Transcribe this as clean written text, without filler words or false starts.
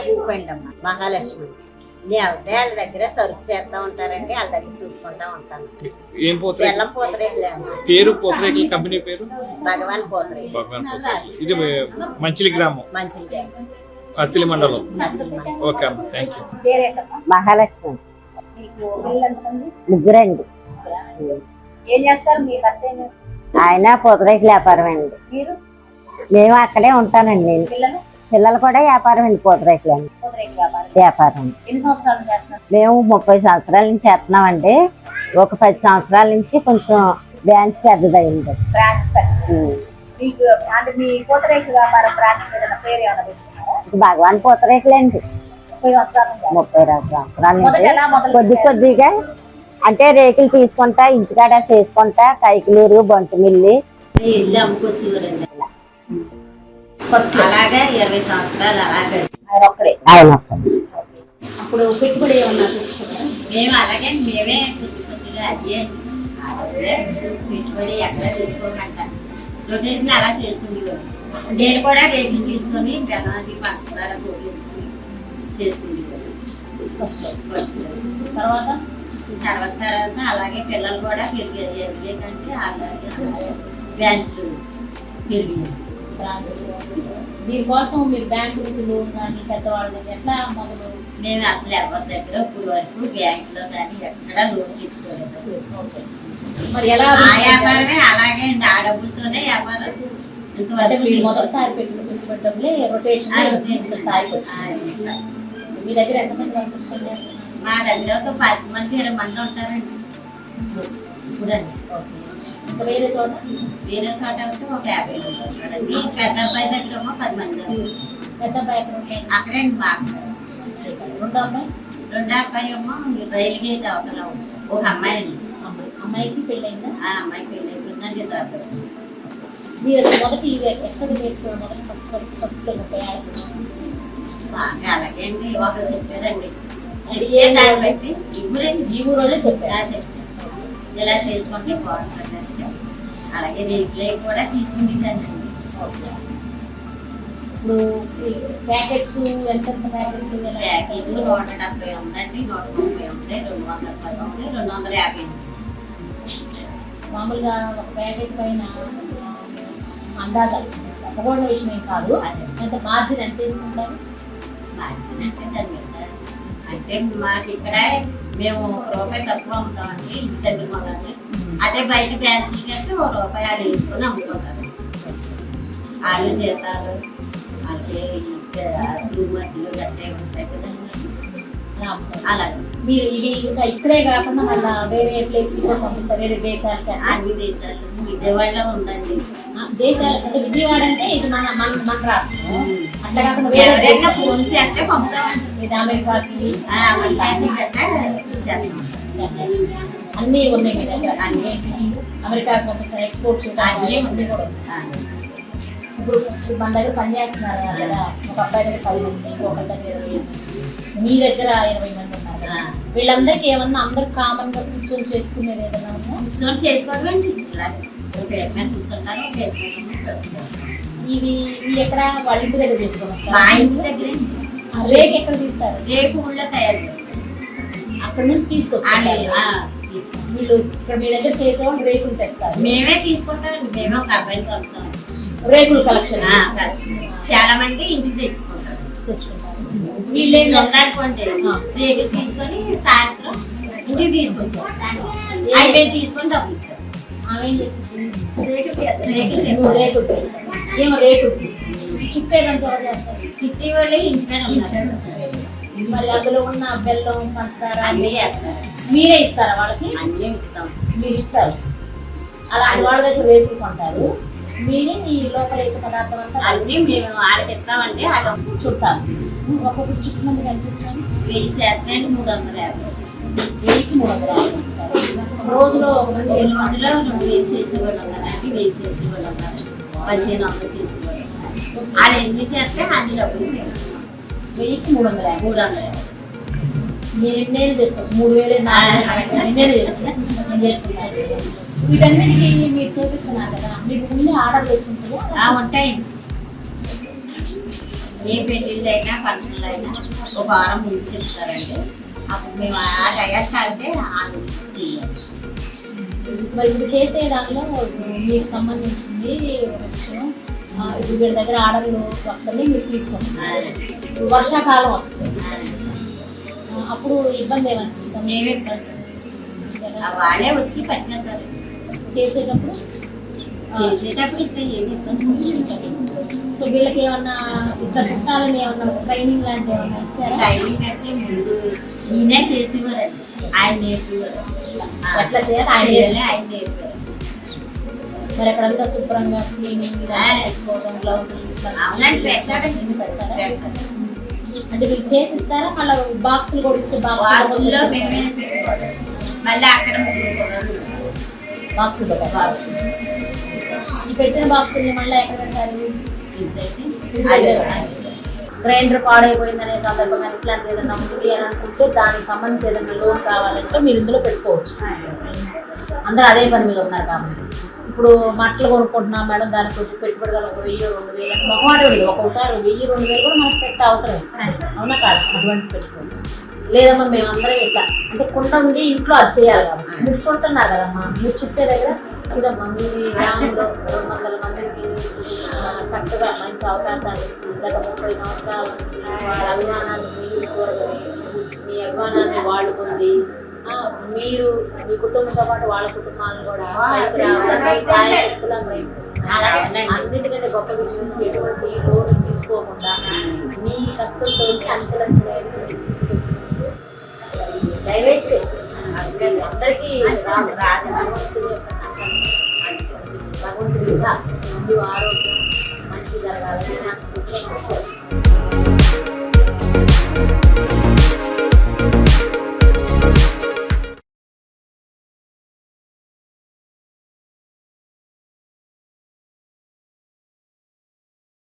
గూపండి అమ్మ మహాలక్ష్మి. నేను వాళ్ళ దగ్గర సరుకు చేస్తా ఉంటారండి, వాళ్ళ దగ్గర చూసుకుంటా ఉంటాను. ఏం పూతరేకులు? బెల్లం పూతరేకులే అమ్మ. పేరు పూతరేకుల కంపెనీ పేరు భగవాన్ పూతరేకులు. భగవాన్ పూతరేకులు. ఇది మంచిలి గ్రామం, మంచిది అత్తిలి మండలం. ఓకే అమ్మ, థ్యాంక్ యూ. మహాలక్ష్మి. ముగ్గురండి. ఏం చేస్తారు? మీ భర్త ఏం చేస్తారు? ఆయన పూతరేకుల వ్యాపారం అండి. మీరు? మేము అక్కడే ఉంటానండి. నేను పిల్లలు? పిల్లలు కూడా వ్యాపారం అండి, పూతరేకులు అండి పూతరేకుల వ్యాపారం. వ్యాపారం. ఎన్ని సంవత్సరాలు చేస్తున్నారు? మేము 30 సంవత్సరాల నుంచి చేస్తున్నామండి. ఒక 10 సంవత్సరాల నుంచి కొంచెం బ్రాంచ్ పెద్దదైంది. బ్రాంచ్ మీకు అంటే మీ పూతరేకుల వ్యాపారం బ్రాంచ్ ఏదైనా పేరు ఏమైనా పెట్టుకున్నారా? భగవాన్ పూతరేకులండి. 30 సంవత్సరాల నుంచి. 30 సంవత్సరాల మొదట ఎలా నుంచి మొదలు కొద్ది కొద్దిగా అంటే రేకులు తీసుకుంటా ఇంటికాడ చేసుకుంటా కైకిలూరు బంటుమిల్లి ఇల్లు అమ్ముకొచ్చేవారండి. ఫస్ట్ అలాగే 20 సంవత్సరాలు అలాగే ఆయన ఒక్కడే. ఆయన అప్పుడు పెట్టుబడి ఏమన్నా తెచ్చుకున్నారా? మేము అలాగే మేమే కొద్దిగా అదే పెట్టుబడి ఎక్కడ తెచ్చుకోమంట రొటేషన్ అలా చేసుకునేవారు. నేను కూడా రేపు తీసుకొని బెల్లాది పంచదార కొట్టేసుకుని చేసుకునేవారు. తర్వాత తర్వాత అలాగే పిల్లలు కూడా పెరిగేకంటే అలాగే బ్రాంచ్లు పెరిగాయి. దీనికోసం మీరు బ్యాంకు నుంచి లోన్ కానీ పెద్దవాళ్ళు ఎట్లా మొదలు? నేను అసలు ఎవరి దగ్గర ఇప్పుడు వరకు బ్యాంకులో కానీ ఎక్కడ లోన్ తెచ్చుకోలేదు. మరి ఎలా ఆ వ్యాపారమే అలాగే అండి, ఆ డబ్బులతోనే వ్యాపారం ఇంతవరకు మీరు మొదటిసారి పెట్టుబడి డబ్బులే రొటేషన్ స్థాయికి వచ్చింది. మీ దగ్గర ఎంతమంది వర్కర్స్ పనిచేస్తున్నారు? మా దగ్గర ఒక 10 మంది 20 మంది ఉంటారండి చూడండి. ఇంకా వేరే చోట? వేరే చోట అయితే ఒక 50 మంది ఉంటారండి. పెద్ద అబ్బాయి దగ్గర ఏమో 10 మంది. పెద్ద అబ్బాయి ఎక్కడ ఉంటాయి? అక్కడే మాకు రెండో అమ్మాయి? రెండో అబ్బాయి ఏమో రైలు గేట్ అవతల ఉంటారు. ఒక అమ్మాయి అండి. అమ్మాయికి పెళ్ళైందా? ఆ అమ్మాయికి పెళ్ళి అయిపోయిందండి. 2 అబ్బాయి. మీరు అసలు మొదటి ఎక్కడ నేర్చుకోవడం? మొదటి ఫస్ట్ బాగా అలాగే అండి, ఒకరు చెప్పారండి. దాన్ని బట్టి ఈ ఊరోళ్ళే చెప్పారు. చెప్పారు ఇలా చేసుకుంటే బాగుంటుందంటే అలాగే రేట్లే కూడా తీసుకుంటుందండి. ఇప్పుడు ప్యాకెట్స్ ఎంత ప్యాకెట్లు? ప్యాకెట్ 170 ఉందండి, 130 ఉంది, 210 ఉంది, 250 ఉంది. మామూలుగా ఒక ప్యాకెట్ పైన అందాజా చెప్పకూడన విషయం ఏం కాదు, ఎంత మార్జిన్ ఎంత తీసుకుంటారు? మార్జిన్ అంటే దాని మీద అంటే మాకు ఇక్కడ మేము ₹1 తక్కువ అమ్ముతామండి ఇంటి దగ్గర మొదలని. అదే బయట బ్యాచ్లకి అయితే ₹1 ఆడ వేసుకొని అమ్ముకుంటారు. వాళ్ళు జీతాలు వాళ్ళకి మధ్యలో గట్టే ఉంటాయి కదండి. అలాగే మీరు ఇవి ఇంకా ఇక్కడే కాకుండా మళ్ళీ వేరే ప్లేస్కి కూడా పంపిస్తారు, వేరే దేశాలకి? అన్ని దేశాలు విజయవాడలో ఉందండి. దేశాలు అంటే విజయవాడ అంటే ఇది మన మన మన రాష్ట్రం. అట్లా కాకుండా వేరే ఫోన్ చేస్తే పంపుతామండి. ఇది అమెరికాకి గట్రా చేస్తాం. అన్నీ ఉన్నాయి మీ దగ్గర? అన్ని అమెరికాకి పంపిస్తారు, ఎక్స్పోర్ట్ చేయడానికి అన్నీ కూడా ఉన్నాయి. ఇప్పుడు మన దగ్గర పనిచేస్తున్నారు కదా, ఒక అబ్బాయి దగ్గర 10 మంది, ఇంకొకరి దగ్గర 20 మంది, మీ దగ్గర 20 మంది ఉన్నారు కదా. వీళ్ళందరికీ ఏమన్నా అందరు కామన్ గా కూర్చొని చేసుకునేది ఏదైనా ఉందా? కూర్చొని చేసుకోవడం అండి. ఇలాగే కూర్చుంటారు. ఇవి ఎక్కడ వాళ్ళ ఇంటి దగ్గర చేసుకొని మా వస్తారు? ఇంటి దగ్గర రేక్ ఎక్కడ తీస్తారు? రేపు ఊళ్ళో తయారు అక్కడి నుంచి తీసుకొచ్చారు వీళ్ళు. ఇక్కడ మీ దగ్గర చేసేవాళ్ళు రేకులు తెస్తారు, మేమే తీసుకుంటామండి. మేమే ఒక అబ్బాయిని కలుపుతాం. రేకులు కలెక్షన్ చాలా మంది ఇంటికి తెచ్చుకుంటారు. తెచ్చుకుంటారు. వీళ్ళేం ఉందనుకోండి రేకులు తీసుకొని సాయంత్రం ఇంటికి తీసుకొచ్చారు. అయిపోయి తీసుకొని డబ్బులు ఇచ్చారు. ఆమె ఏం చేసింది? రేకులు రేకులు తెస్తారు. ఏమో రేకులు తీసుకుంటారు. చుట్టేదంతా ఎవరు చేస్తారు? చుట్టి వాళ్ళు ఇంటికాడ ఉంటారు. మరి అందులో ఉన్న బెల్లం పంచదార అన్నీ చేస్తారు. మీరే ఇస్తారా వాళ్ళకి? అన్నీ ఇస్తాం. మీరు ఇస్తారు. అలా వాళ్ళ దగ్గర రేకులు కొంటారు, మీరే ఈ లోపల వేసే పదార్థం అంతా అన్నీ మేము వాళ్ళకి ఇస్తామండి. వాళ్ళ చుట్టాలు ఒక్కొక్కటి చుట్టూ మంది కనిపిస్తాను. 1000 చేస్తాయండి. 350. 1000కి 350 ఇస్తారు. రోజులో రోజులో 2000 చేసేవాళ్ళు ఉన్నారండి. 1000 చేసేవాళ్ళు ఉన్నారు, 1500 చేసేవాళ్ళు. వాళ్ళు ఎన్ని చేస్తే అన్ని డబ్బులు మేము 1000కి 350. 350. మీరు ఎన్నైనా చేసుకోవచ్చు. 3000 4000 ఎన్నైనా చేసుకోవచ్చు. నేను చేసుకున్నాను. వీటన్నిటికీ మీరు చేపిస్తున్నారు కదా, మీకు ముందే ఆర్డర్లు వచ్చి ఉంటాయా? ఉంటాయండి. ఏ పెళ్ళిళ్ళు అయినా ఫంక్షన్లు అయినా ఒక వారం ముందు చెప్తారండి. అప్పుడు మేము ఆ టయానికి కాడితే వాళ్ళు చేయాలి. మరి ఇప్పుడు చేసే దానిలో మీకు సంబంధించింది ఒక విషయం, ఇప్పుడు వీళ్ళ దగ్గర ఆర్డర్లు వస్తుంది, మీరు తీసుకుంటున్నారు. ఇప్పుడు వర్షాకాలం వస్తుంది, అప్పుడు ఇబ్బంది ఏమనిపిస్తుంది? ఏమి వాళ్ళే వచ్చి పట్టుకెళ్తారు. చేసేటప్పుడు ఇంకా ఏమి ఇబ్బంది. సో వీళ్ళకి ఏమన్నా ఇట్లా చుట్టాలని ఏమన్నా ట్రైనింగ్ లాంటివి ఏమన్నా ఇచ్చారా? ట్రైనింగ్ అంటే ముందు ఈయనే చేసేవారండి, ఆయన నేర్పేవారు. ఎట్లా చేయాలి ఆయన నేర్పారు. మరి అక్కడంతా శుభ్రంగా క్లీనింగ్ గ్లౌజ్ అవునండి పెడతారండి. పెడతారా? అంటే మీరు చేసిస్తారా? మళ్ళీ బాక్సులు కూడా ఇస్తే బాక్సుల్లో మేమే పెట్టుకోవాలి. మళ్ళీ అక్కడ బాక్సులు ఈ పెట్టిన బాక్సుల్ని మళ్ళీ ఎక్కడ పెట్టారు? గ్రైండర్ పాడైపోయిందనే సందర్భంగా ఇట్లాంటి ఏదైనా ఉంది అని అనుకుంటే దానికి సంబంధించి ఏదైనా లోన్ కావాలంటే మీరు ఇందులో పెట్టుకోవచ్చు. అందరూ అదే పని మీద ఉన్నారు కాబట్టి. ఇప్పుడు మట్టలు కొనుక్కుంటున్నాం మేడం, దానికి కొంచెం పెట్టుబడి గల 1000-2000 అంటే మొహమాట ఉండదు. ఒక్కొక్కసారి 1000-2000 కూడా మనకు పెట్టే అవసరం అవునా కాదు? అటువంటి పెట్టుకోవచ్చు. లేదమ్మా మేము అందరం ఇట్లా అంటే కుండ ఉండి ఇంట్లో అది చేయాలి కాబట్టి మీరు చుడుతున్నారు కదమ్మా, మీరు చుట్టే దగ్గర ఇదమ్మా మీరు గ్రామంలో 200 మందికి చక్కగా మంచి అవకాశాలు ఇచ్చి గత 30 సంవత్సరాల నుంచి వాళ్ళ అభిమానాన్ని మీరు చూడగలి, మీ అభిమానాన్ని వాళ్ళు పొంది మీరు మీ కుటుంబంతో పాటు వాళ్ళ కుటుంబాలను కూడా సాయశక్తులా ప్రయత్నిస్తున్నారు. అన్నిటికంటే గొప్ప విషయం ఎటువంటి లోన్ తీసుకోకుండా మీ కష్టంతో అంచెలంచెలు దయవేట్ అందరికీ భగవంతుడి యొక్క సంకల్పం, భగవంతుడి ముందు ఆరోగ్యం మంచి జరగాలని